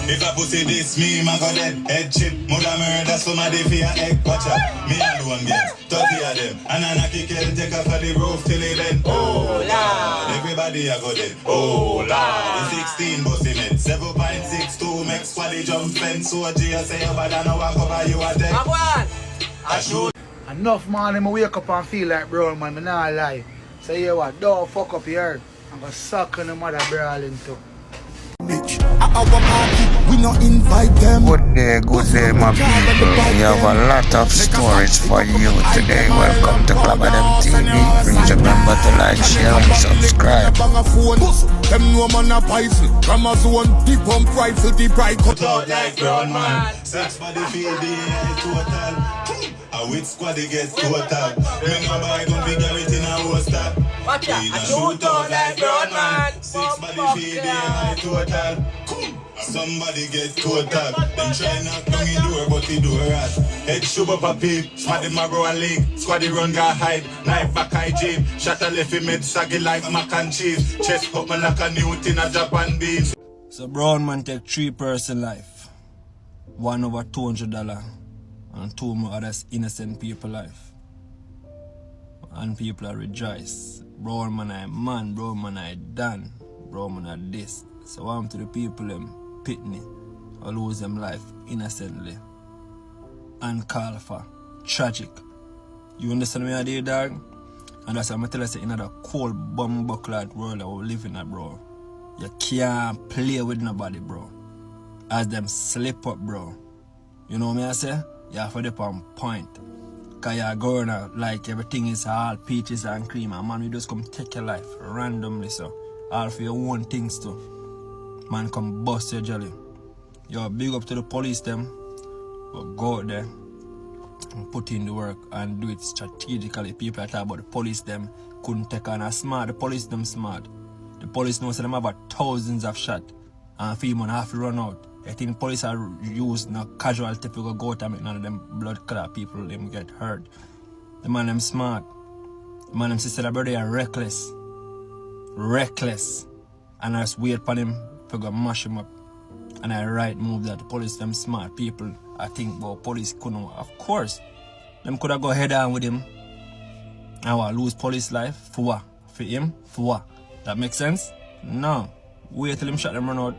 If I pussy this, me, man go dead. Head chip, mother murder somebody for your egg. Watch out, me alone get 30 of them. And I knock it, take off of the roof till it end. Oh, Lord. Everybody I go dead. Oh, Lord. The 16 bossy men. 7.62 make squaddy jump fence. So G, I say, but I know I cover you at dead. I shoot. Enough morning, I wake up and feel like brown man, I not lie. So you know what, don't fuck up your earth. I'm gonna suck on the mother brawling too. Our party, we not invite them. Good day, my people. We have a lot of stories for you today. Welcome to Club of Them TV. Please remember to like, share, and subscribe. Them no man a poison. Amazon, the pump rifle, the bright cut out like brown man. 6 body feel the total. A with squad they get total. Me no buy gun big it in a holster. Watch out, I shoot out like brown man. 6 body feel the total. Somebody get total. Them try knock down the door, but the door rat. Head shoot up a peep, squad the marrow and leg. Squad gun got hide, knife back high jeep. Shot a left made saggy like mac and cheese. Chest up man like a newt in a Japan beef. So brown man take 3 person life. 1 over $200. And 2 more others innocent people life. And people are rejoice. Brown man I man, brown man I done, brown man I this. So I'm to the people them pitney or lose them life innocently. And call for tragic. You understand me I did, dog? And that's what I'm telling you, in a cold bomb buckler world that we live in, bro. You can't play with nobody, bro. As them slip up, bro. You know what I say? You have to dip on point. Cause you're going out like everything is all peaches and cream. And man, we just come take your life randomly, so. All for your own things too. Man, come bust your jelly. Yo, big up to the police them. But go out there and put in the work and do it strategically. People that talk about the police them couldn't take on a smart. The police them smart. The police knows them about thousands of shots. And people have to run out. I think police are used no casualty to go out and make none of them blood clot people them get hurt. The man them smart. The man them sister the brother are reckless. Reckless. And I just wait for him to go mash him up. And I right move that the police them smart people. I think well police couldn't, of course. Them could have go head on with him. And what, lose police life? For what? For him? For what? That makes sense? No. Wait till him shot them run out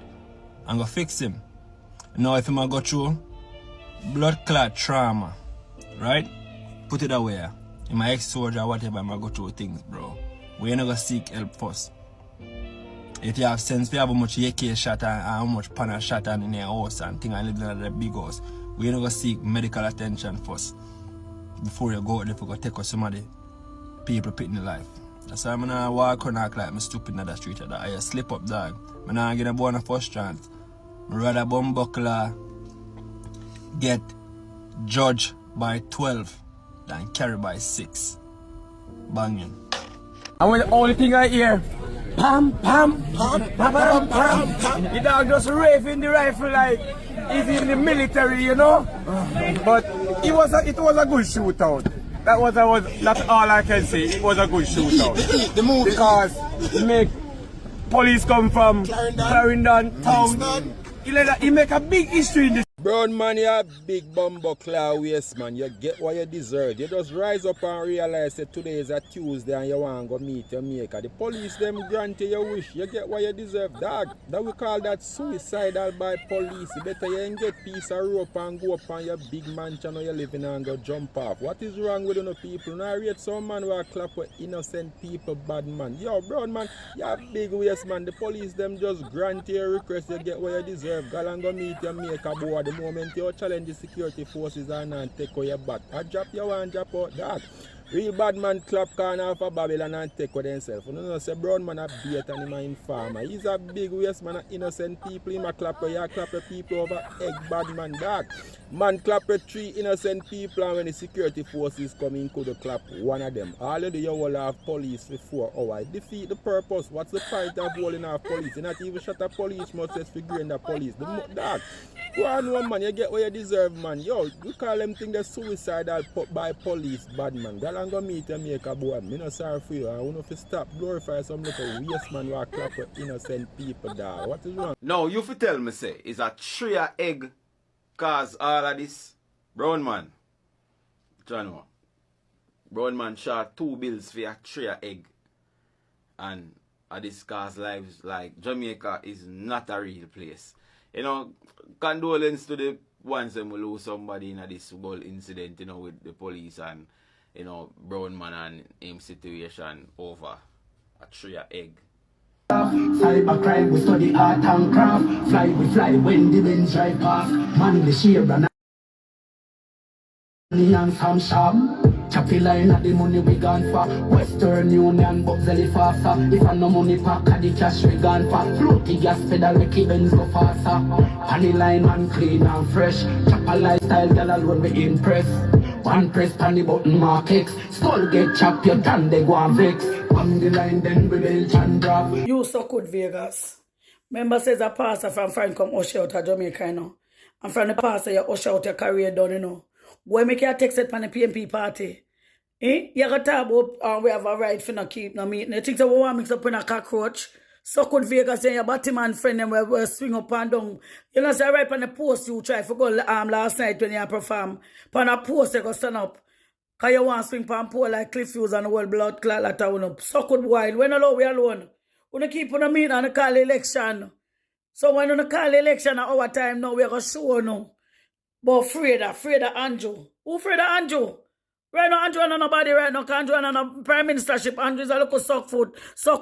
and go fix him. Now if him go through blood clot trauma, right? Put it away. In my ex-soldier or whatever, I go through things, bro. We ain't gonna seek help first. If you have sense, we have how much AK shot and how much panel shot in your house and things and living in the big house. We ain't gonna seek medical attention first. Before you go out there, you go take out somebody, people put in the life. That's why I'm gonna walk around like I'm stupid in the street. I slip up, dog. I'm not gonna go on a first chance. I'd rather bumbuckler get judged by 12 than carry by 6. Banging. And when the only thing I hear, pam, pam, pam, pam, pam, pam, pam. The dog just raving the rifle like he's in the military, you know? But it was a good shootout. That's all I can say. It was a good shootout. The move because make police come from Clarendon town. He make a big history in this. Brown man, you a big bumbuckler waste, man. You get what you deserve. You just rise up and realize that today is a Tuesday and you want to go meet your maker. The police them grant you your wish. You get what you deserve, dog. That we call that suicidal by police. You better you ain't get piece of rope and go up on your big mansion or you living and go jump off. What is wrong with you people? Now I rate some man who are clap with innocent people, bad man. Yo, brown man, you a big waste, man. The police them just grant your request. You get what you deserve. Go and go meet your maker, boy. The moment you challenge the security forces and take out your back, I drop your one, drop out that. Real bad man clap corner for Babylon and take out themselves. You know, say brown man a bait and him a informer. He's a big waste man, innocent people. Him a clap the people over egg bad man, dog. Man clap 3 innocent people and when the security forces come in, could clap one of them. Already you will have police for 4 hours. Defeat the purpose. What's the point of holding off police? You not even shut a police, much as figuring the police. Dog. Go on, one man, you get what you deserve, man. Yo, you call them thing the suicidal by police, bad man. Girl, I'm gonna meet and make a boy. Me not sorry for you. I want to stop glorify some little waste man who clap with innocent people, dog. What is wrong? Now, you fi tell me, say, is a tray of egg cause all of this? Brown man. John, brown man shot 2 bills for a tray of egg. And this cause lives like Jamaica is not a real place. You know, condolence to the ones that will lose somebody in this whole incident, you know, with the police and, you know, brown man and him situation over a tray of egg. Cyber crime, we study art and craft. Fly, we fly when the winds drive past. Man, the sheer and some sharp. Chappy line at the money we gone for. Western Union, Buxley faster. If I no money pack, at the cash we gone for. Floaty gas pedal, make Benz go faster. Panny line man clean and fresh. Chopper lifestyle, girl alone we impress. One press panny button mark X. Skull get chop, your done they go and vex. On the line then we belch and drop. You so good Vegas. Remember says a pastor from Frank come usher out of Jamaica, you know. And from the pastor you usher out your career done, you know. Boy, make you text it from the PMP party. Eh? You got to talk about we have a right for not keep no meeting. You think that we want to mix up in a cockroach? So could Vegas say your Batman friend them will swing up and down. You know, say right on the post you try for go last night when you perform. On a post you go stand up. Because you want to swing pan pole like Cliff Hughes and the whole blood clot like that. So could wild. When alone we alone. We don't keep on a meeting and the call election. So when we call election at our time now, we are going to show now. But Freda Andrew. Who Freda Andrew? Right now, Andrew and nobody right now. Andrew and a prime ministership. Andrew is a local suck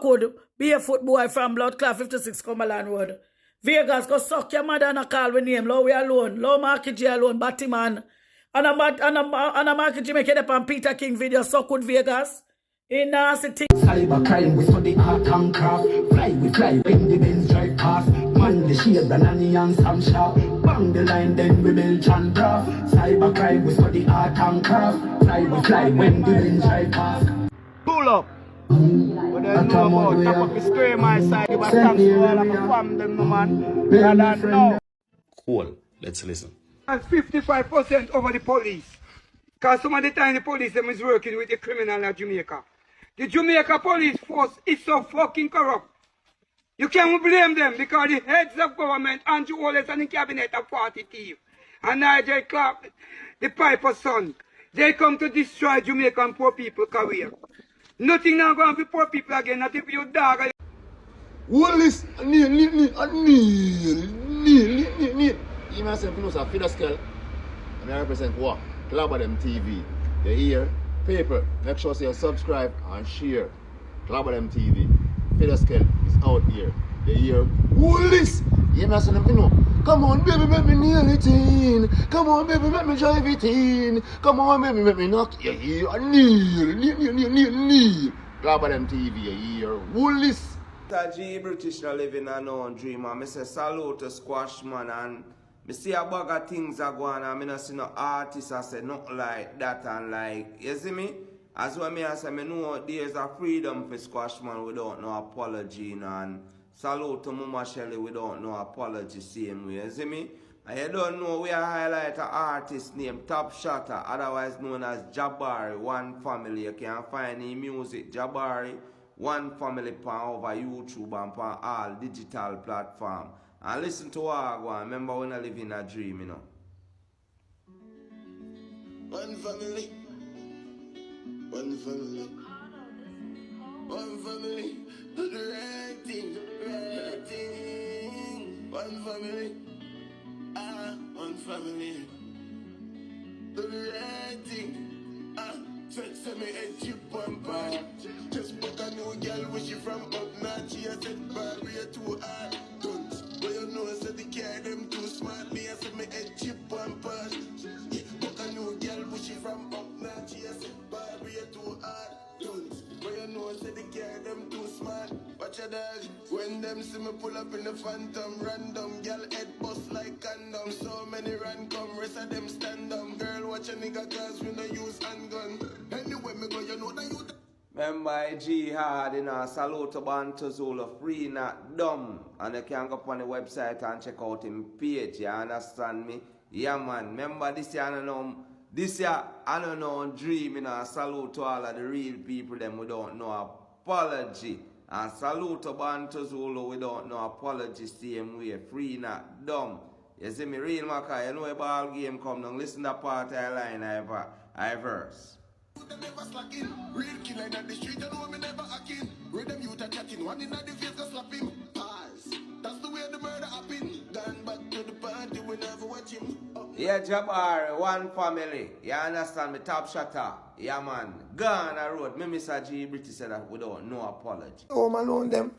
good, barefoot boy from Blood Clot 56 Cumberland Road. Vegas, go suck your mother and a call with name. Low we alone. Low Market G alone. Batman. And a Market G make it up on Peter King video. Suck good Vegas. In city. Cyber crime, we study art and craft. Fly, we fly when the Benz drive past. Man, the sheer banana and some sharp. Bang the line, then we belch and draft. Cyber crime, we study art and craft. Fly, we fly when the Benz drive past. Pull up. But there's no about top up the square my side. You must thanks to all of my family, them, no man. Rather than now. Cool. Let's listen. And 55% over the police. Because some of the time the police them is working with the criminal in Jamaica. The Jamaica police force is so fucking corrupt. You can't blame them because the heads of government, Andrew Wallace and the cabinet are party thief. And Nigel Clark, the Piper's son, they come to destroy Jamaican poor people career. Nothing now going for poor people again, not if you dog. Wallace, kneel. You myself knows a feeder scale. And I represent what? Club of them TV. You hear? Paper. Make sure you subscribe and share. Club of them TV. Feeder scale is out here. You hear? Wallace! You myself know. Come on, baby, let me kneel it in. Come on, baby, let me drive it in. Come on, baby, let me knock you here. Kneel. Club of them TV. You hear? Wallace! G British now living a known dream and I say salute to Squash man and I see a bag of things are going on and I see no artists I say nothing like that and like, you see me? As well I say I know there's a freedom for Squash man without no apology and salute to Mama Shelly without no apology same way, you see me? And you don't know we are highlight an artist named Top Shotter, otherwise known as Jabari, One Family. You can find his music, Jabari, One Family pan over YouTube and pan all digital platform. And listen to what I go on. Remember when I live in a dream, you know. One family. One family. One family. Do the right thing. Right thing. One family. One family. Do the right thing. Send me a chip one part. Just book a new girl wish you from up north. She a said barrier too hard. Don't. But you know said the car them too smart. Me a send me a chip one part. Book a new girl wish you from up north. She a said barrier too hard. Don't. But you know said the car them too smart. Watch your dog. When them see me pull up in the phantom. Random girl head bust like condom. So many run come rest of them stand up. Girl watch a nigga cause we no use handgun. Anyway me go you know that you. Remember Jihad, you know, salute to Bantu Zulu, free not dumb. And you can go up on the website and check out him page, you understand me? Yeah man, remember this year I don't know dream, you know, salute to all of the real people them we don't know apology. And salute to Bantu Zulu, we don't know apology same way, free not dumb. You see me real Maka, you know a ball game come down, listen to part of the line I verse. Never slacking, real killer in the street, and know me never hacking. Read them youth a chatting, one in the face go slap him. Pause. That's the way the murder happen. Gone back to the party, we never watch him. Yeah, Jabbar, one family. You understand me, top shutter. Yeah man, gone a road. Me Mr. G British said that without no apology. Home alone them.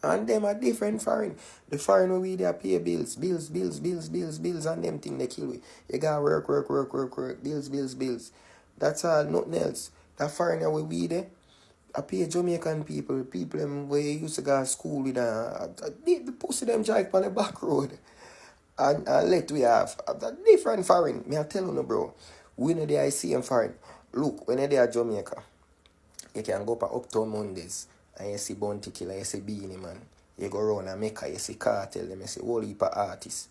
And them are different foreign. The foreign where we there pay bills, and them thing they kill we. You gotta work, bills. That's all, nothing else. That foreigner where we there, I pay Jamaican people them where used to go to school with the pussy them drive on the back road. And let we have a different foreign. Me I tell you bro, we know the ICM foreign. Look, when they are Jamaica, you can go for Uptown Mondays and you see Bounty Killer, you see Beanie Man. You go around and Mecca, you see Cartel, them you see whole heap of artists.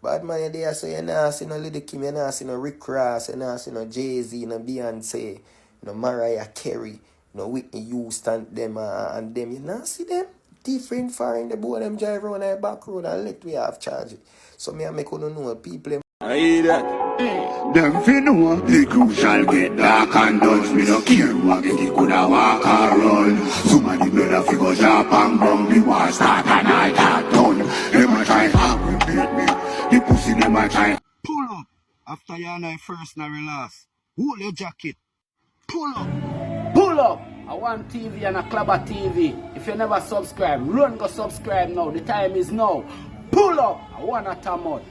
Bad man, you there, so you not see no Lil Kim, you not see no Rick Ross, you not see no Jay-Z, no Beyonce, no Mariah Carey, no Whitney Houston, them and them, you not see them. Different foreign, the boy them drive around the back road and let we have charge it. So me I make you know people. I hear that. Them fi know the crucial get dark and dust. Me no care who get it, coulda walk or run. Somebody better fi go drop and brum. Me war start and I got done. Them a try aggravate me. The pussy them a try. Pull up after you and I first na relax. Hold your jacket. Pull up. Pull up! I want TV and a Clubber TV. If you never subscribe, run go subscribe now. The time is now. Pull up! I want a tamot.